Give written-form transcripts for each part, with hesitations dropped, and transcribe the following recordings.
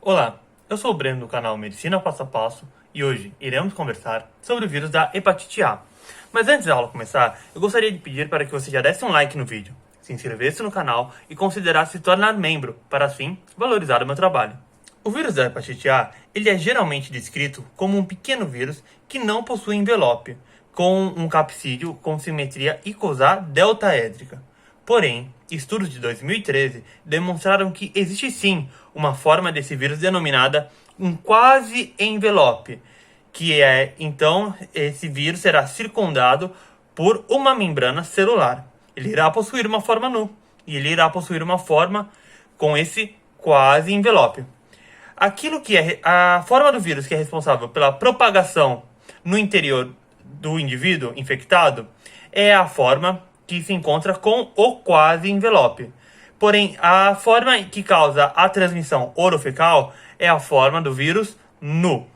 Olá, eu sou o Breno do canal Medicina Passo a Passo e hoje iremos conversar sobre o vírus da hepatite A. Mas antes da aula começar, eu gostaria de pedir para que você já desse um like no vídeo, se inscrevesse no canal e considerasse se tornar membro, para assim valorizar o meu trabalho. O vírus da hepatite A, ele é geralmente descrito como um pequeno vírus que não possui envelope, com um capsídeo com simetria icosá deltaédrica. Porém, estudos de 2013 demonstraram que existe sim uma forma desse vírus denominada um quase envelope, que então esse vírus será circundado por uma membrana celular. Ele irá possuir uma forma nu e ele irá possuir uma forma com esse quase envelope. Aquilo que é a forma do vírus que é responsável pela propagação no interior do indivíduo infectado é a forma que se encontra com o quase envelope. Porém, a forma que causa a transmissão orofecal é a forma do vírus nu.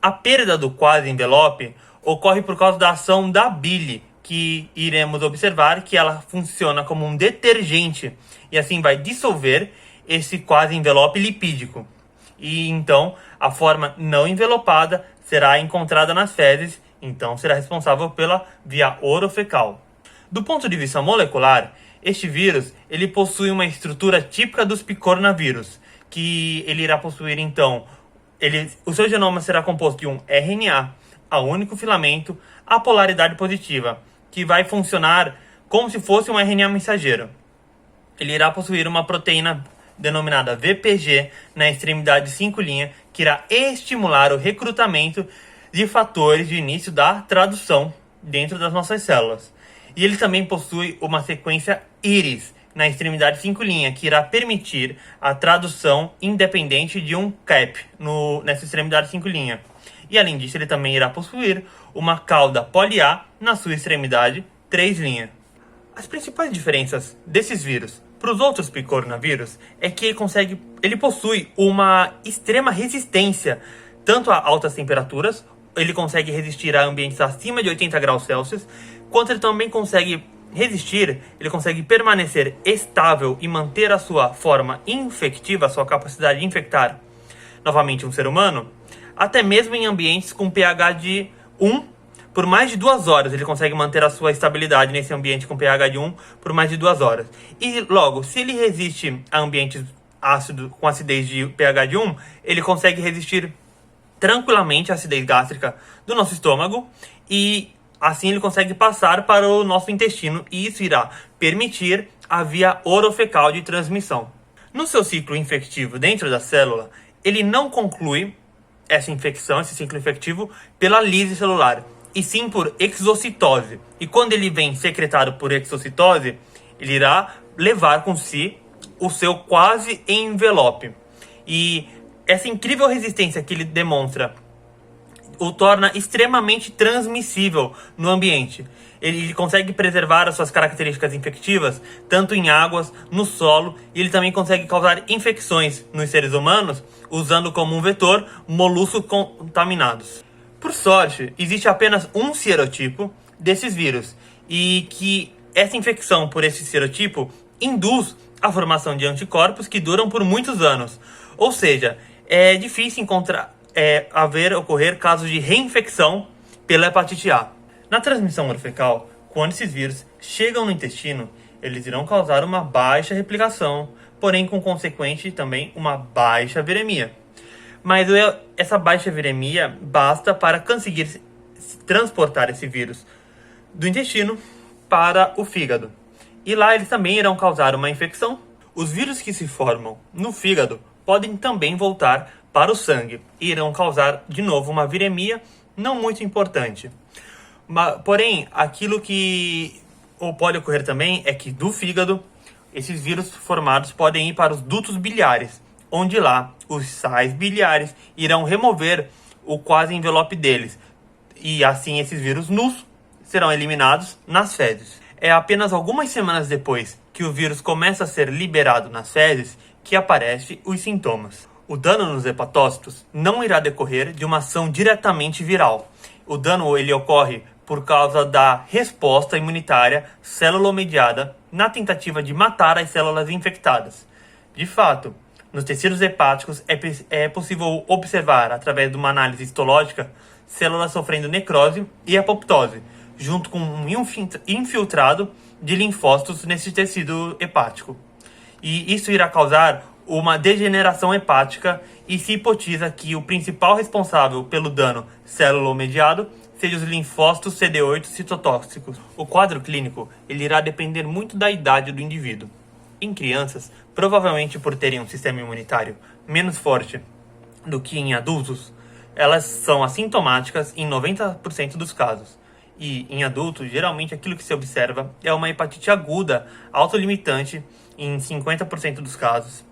A perda do quase envelope ocorre por causa da ação da bile, que iremos observar que ela funciona como um detergente e assim vai dissolver esse quase envelope lipídico. E então a forma não envelopada será encontrada nas fezes, então será responsável pela via orofecal. Do ponto de vista molecular, este vírus ele possui uma estrutura típica dos picornavírus, que ele irá possuir então, o seu genoma será composto de um RNA, a único filamento, a polaridade positiva, que vai funcionar como se fosse um RNA mensageiro. Ele irá possuir uma proteína denominada VPG na extremidade 5' que irá estimular o recrutamento de fatores de início da tradução dentro das nossas células. E ele também possui uma sequência íris na extremidade 5' que irá permitir a tradução independente de um cap nessa extremidade 5'. E além disso, ele também irá possuir uma cauda poli-A na sua extremidade 3'. As principais diferenças desses vírus para os outros picornavírus é que ele possui uma extrema resistência tanto a altas temperaturas, ele consegue resistir a ambientes acima de 80 graus Celsius, quanto ele também consegue resistir, ele consegue permanecer estável e manter a sua forma infectiva, a sua capacidade de infectar novamente um ser humano, até mesmo em ambientes com pH de 1, por mais de 2 horas ele consegue manter a sua estabilidade nesse ambiente com pH de 1 por mais de 2 horas. E logo, se ele resiste a ambientes ácidos com acidez de pH de 1, ele consegue resistir tranquilamente à acidez gástrica do nosso estômago e assim ele consegue passar para o nosso intestino e isso irá permitir a via orofecal de transmissão. No seu ciclo infectivo dentro da célula, ele não conclui essa infecção, esse ciclo infectivo, pela lise celular, e sim por exocitose. E quando ele vem secretado por exocitose, ele irá levar com si o seu quase envelope. E essa incrível resistência que ele demonstra o torna extremamente transmissível no ambiente. Ele consegue preservar as suas características infectivas tanto em águas, no solo, e ele também consegue causar infecções nos seres humanos usando como um vetor moluscos contaminados. Por sorte, existe apenas um serotipo desses vírus e que essa infecção por esse serotipo induz a formação de anticorpos que duram por muitos anos. Ou seja, é difícil ocorrer casos de reinfecção pela hepatite A. Na transmissão orofecal, quando esses vírus chegam no intestino, eles irão causar uma baixa replicação, porém com consequente também uma baixa viremia. Mas essa baixa viremia basta para conseguir transportar esse vírus do intestino para o fígado. E lá eles também irão causar uma infecção. Os vírus que se formam no fígado podem também voltar para o sangue e irão causar de novo uma viremia não muito importante. Porém, aquilo que pode ocorrer também é que do fígado, esses vírus formados podem ir para os dutos biliares, onde lá os sais biliares irão remover o quase envelope deles. E assim esses vírus nus serão eliminados nas fezes. É apenas algumas semanas depois que o vírus começa a ser liberado nas fezes que aparecem os sintomas. O dano nos hepatócitos não irá decorrer de uma ação diretamente viral. O dano ele ocorre por causa da resposta imunitária célula-mediada na tentativa de matar as células infectadas. De fato, Nos tecidos hepáticos é possível observar, através de uma análise histológica, células sofrendo necrose e apoptose, junto com um infiltrado de linfócitos nesse tecido hepático. E isso irá causar uma degeneração hepática e se hipotiza que o principal responsável pelo dano célula-mediado seja os linfócitos CD8 citotóxicos. O quadro clínico ele irá depender muito da idade do indivíduo. Em crianças, provavelmente por terem um sistema imunitário menos forte do que em adultos, elas são assintomáticas em 90% dos casos. E em adultos, geralmente aquilo que se observa é uma hepatite aguda autolimitante em 50% dos casos.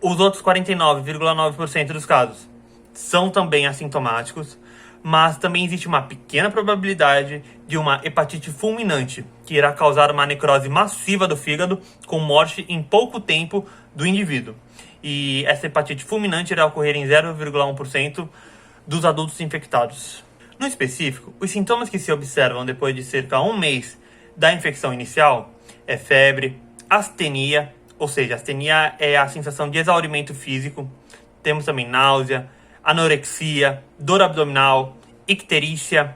Os outros 49,9% dos casos são também assintomáticos, mas também existe uma pequena probabilidade de uma hepatite fulminante, que irá causar uma necrose massiva do fígado com morte em pouco tempo do indivíduo. E essa hepatite fulminante irá ocorrer em 0,1% dos adultos infectados. No específico, os sintomas que se observam depois de cerca de um mês da infecção inicial é febre, astenia, ou seja, astenia é a sensação de exaurimento físico. Temos também náusea, anorexia, dor abdominal, icterícia,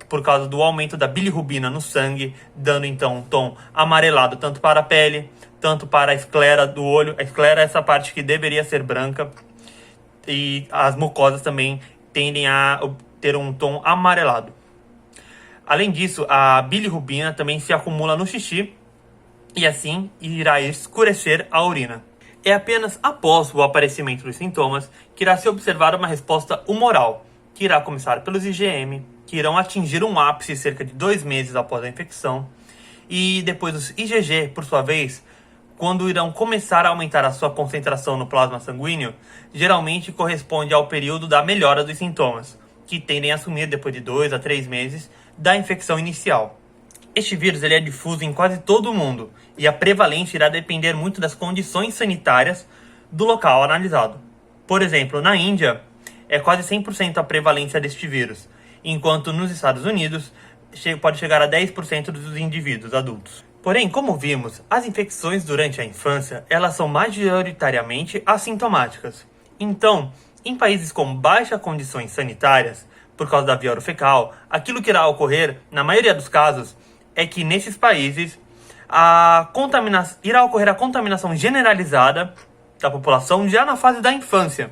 por causa do aumento da bilirrubina no sangue, dando então um tom amarelado tanto para a pele, tanto para a esclera do olho. A esclera é essa parte que deveria ser branca, e as mucosas também tendem a ter um tom amarelado. Além disso, a bilirrubina também se acumula no xixi e assim irá escurecer a urina. É apenas após o aparecimento dos sintomas que irá se observar uma resposta humoral, que irá começar pelos IgM, que irão atingir um ápice cerca de 2 meses após a infecção, e depois os IgG, por sua vez, quando irão começar a aumentar a sua concentração no plasma sanguíneo, geralmente corresponde ao período da melhora dos sintomas, que tendem a sumir depois de 2 a 3 meses da infecção inicial. Este vírus ele é difuso em quase todo o mundo, e a prevalência irá depender muito das condições sanitárias do local analisado. Por exemplo, na Índia, é quase 100% a prevalência deste vírus, enquanto nos Estados Unidos pode chegar a 10% dos indivíduos adultos. Porém, como vimos, as infecções durante a infância elas são majoritariamente assintomáticas. Então, em países com baixas condições sanitárias, por causa da via orofecal, aquilo que irá ocorrer, na maioria dos casos, é que nesses países irá ocorrer a contaminação generalizada da população já na fase da infância.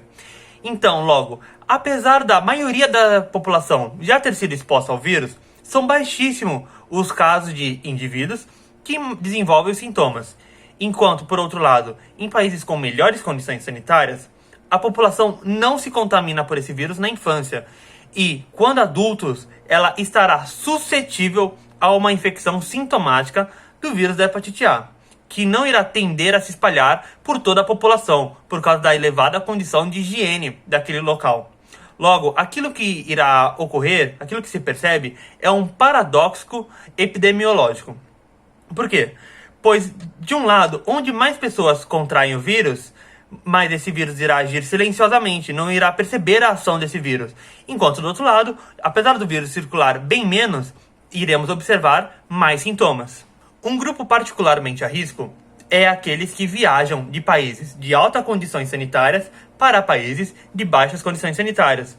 Então, logo, apesar da maioria da população já ter sido exposta ao vírus, são baixíssimos os casos de indivíduos que desenvolvem os sintomas. Enquanto, por outro lado, em países com melhores condições sanitárias, a população não se contamina por esse vírus na infância. E, quando adultos, ela estará suscetível a uma infecção sintomática do vírus da hepatite A, que não irá tender a se espalhar por toda a população, por causa da elevada condição de higiene daquele local. Logo, aquilo que irá ocorrer, aquilo que se percebe, é um paradoxo epidemiológico. Por quê? Pois, de um lado, onde mais pessoas contraem o vírus, mais esse vírus irá agir silenciosamente, não irá perceber a ação desse vírus. Enquanto, do outro lado, apesar do vírus circular bem menos, iremos observar mais sintomas. Um grupo particularmente a risco é aqueles que viajam de países de altas condições sanitárias para países de baixas condições sanitárias.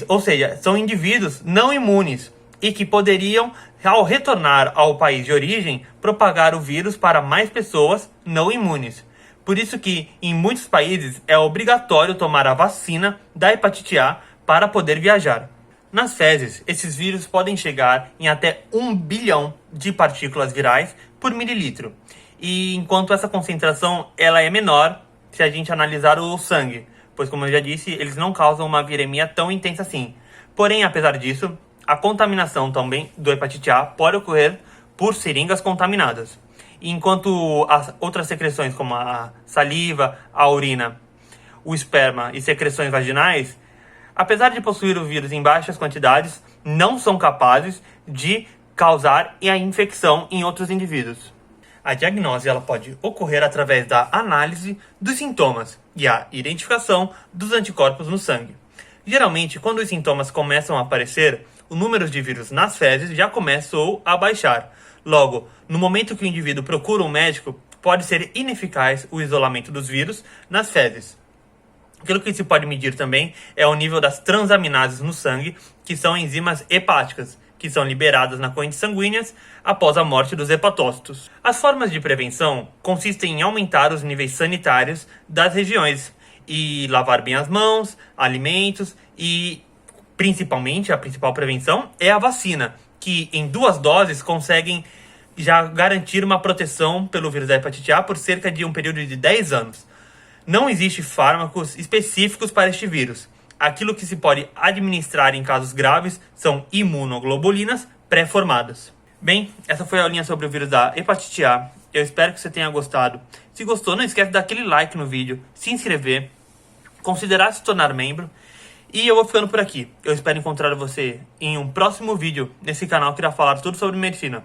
Ou seja, são indivíduos não imunes e que poderiam, ao retornar ao país de origem, propagar o vírus para mais pessoas não imunes. Por isso que, em muitos países, é obrigatório tomar a vacina da hepatite A para poder viajar. Nas fezes, esses vírus podem chegar em até 1 bilhão de partículas virais por mililitro. E enquanto essa concentração ela é menor se a gente analisar o sangue, pois como eu já disse, eles não causam uma viremia tão intensa assim. Porém, apesar disso, a contaminação também do hepatite A pode ocorrer por seringas contaminadas. E enquanto as outras secreções como a saliva, a urina, o esperma e secreções vaginais, apesar de possuir o vírus em baixas quantidades, não são capazes de causar a infecção em outros indivíduos. A diagnose ela pode ocorrer através da análise dos sintomas e a identificação dos anticorpos no sangue. Geralmente, quando os sintomas começam a aparecer, o número de vírus nas fezes já começou a baixar. Logo, no momento que o indivíduo procura um médico, pode ser ineficaz o isolamento dos vírus nas fezes. Aquilo que se pode medir também é o nível das transaminases no sangue, que são enzimas hepáticas, que são liberadas na corrente sanguínea após a morte dos hepatócitos. As formas de prevenção consistem em aumentar os níveis sanitários das regiões e lavar bem as mãos, alimentos e, principalmente, a principal prevenção é a vacina, que em 2 doses conseguem já garantir uma proteção pelo vírus da hepatite A por cerca de um período de 10 anos. Não existem fármacos específicos para este vírus. Aquilo que se pode administrar em casos graves são imunoglobulinas pré-formadas. Bem, essa foi a aulinha sobre o vírus da hepatite A. Eu espero que você tenha gostado. Se gostou, não esquece de dar aquele like no vídeo, se inscrever, considerar se tornar membro. E eu vou ficando por aqui. Eu espero encontrar você em um próximo vídeo nesse canal que irá falar tudo sobre medicina.